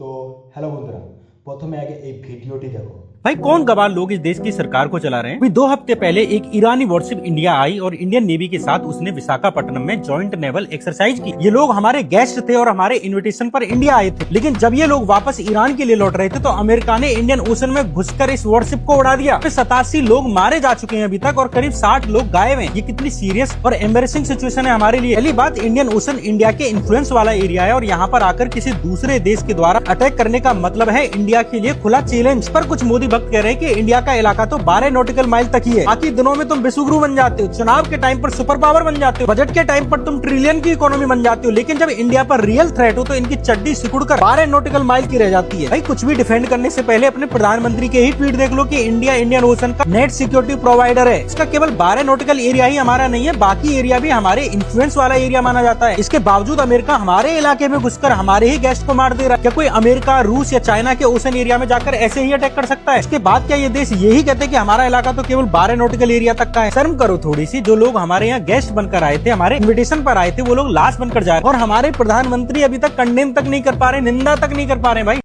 তো হ্যালো বন্ধুরা, প্রথমে আগে এই ভিডিওটি দেখো। भाई कौन गवार लोग इस देश की सरकार को चला रहे हैं। अभी 2 हफ्ते पहले एक ईरानी वॉरशिप इंडिया आई और इंडियन नेवी के साथ उसने विशाखापट्टनम में जॉइंट नेवल एक्सरसाइज की। ये लोग हमारे गेस्ट थे और हमारे इनविटेशन पर इंडिया आए थे, लेकिन जब ये लोग वापस ईरान के लिए लौट रहे थे तो अमेरिका ने इंडियन ओशन में घुसकर इस वॉरशिप को उड़ा दिया। 87 लोग मारे जा चुके हैं अभी तक और करीब 60 लोग गायब हैं। ये कितनी सीरियस और एम्बेरसिंग सिचुएशन है हमारे लिए। पहली बात, इंडियन ओशन इंडिया के इन्फ्लुएंस वाला एरिया है और यहाँ पर आकर किसी दूसरे देश के द्वारा अटैक करने का मतलब है इंडिया के लिए खुला चैलेंज। पर कुछ मोदी भक्त कह रहे हैं कि इंडिया का इलाका तो 12 नॉटिकल माइल तक ही है, बाकी दिनों में तुम विश्वगुरु बन जाते हो, चुनाव के टाइम पर सुपर पावर बन जाते हो, बजट के टाइम पर तुम ट्रिलियन की इकोनॉमी बन जाते हो, लेकिन जब इंडिया पर रियल थ्रेट हो तो इनकी चड्डी सिकुड़कर 12 नॉटिकल माइल की रह जाती है। भाई कुछ भी डिफेंड करने से पहले अपने प्रधानमंत्री के ही ट्वीट देख लो कि इंडिया इंडियन ओशन का नेट सिक्योरिटी प्रोवाइडर है। इसका केवल 12 नॉटिकल एरिया ही हमारा नहीं है, बाकी एरिया भी हमारे इन्फ्लुएंस वाला एरिया माना जाता है। इसके बावजूद अमेरिका हमारे इलाके में घुसकर हमारे ही गेस्ट को मार दे रहा है। क्या कोई अमेरिका, रूस या चाइना के ओशन एरिया में जाकर ऐसे ही अटैक कर सकता है? इसके बाद क्या ये देश यही कहते हैं कि हमारा इलाका तो केवल 12 नॉटिकल एरिया तक का है? शर्म करो थोड़ी सी। जो लोग हमारे यहाँ गेस्ट बनकर आए थे, हमारे इन्विटेशन पर आए थे, वो लोग लास्ट बनकर जा रहे हैं और हमारे प्रधानमंत्री अभी तक कंडेम तक नहीं कर पा रहे, निंदा तक नहीं कर पा रहे। भाई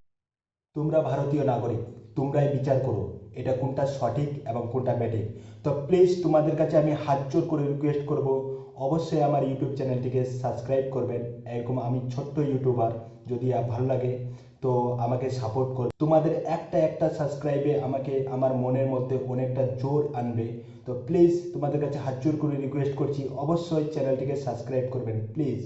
তোমরা ভারতীয় নাগরিক, তোমরাই বিচার করো এটা কোনটা সঠিক এবং কোনটা ব্যাঠিক। তো প্লিজ তোমাদের কাছে আমি হাত জোর করে রিকোয়েস্ট করব, অবশ্যই আমার ইউটিউব চ্যানেলটিকে সাবস্ক্রাইব করবেন। এরকম আমি ছোট্ট ইউটিউবার, যদি ভালো লাগে তো আমাকে সাপোর্ট করো। তোমাদের একটা একটা সাবস্ক্রাইবে আমাকে আমার মনের মধ্যে অনেকটা জোর আনবে। তো প্লিজ তোমাদের কাছে হাত জোর করে রিকোয়েস্ট করছি, অবশ্যই চ্যানেলটিকে সাবস্ক্রাইব করবেন প্লিজ।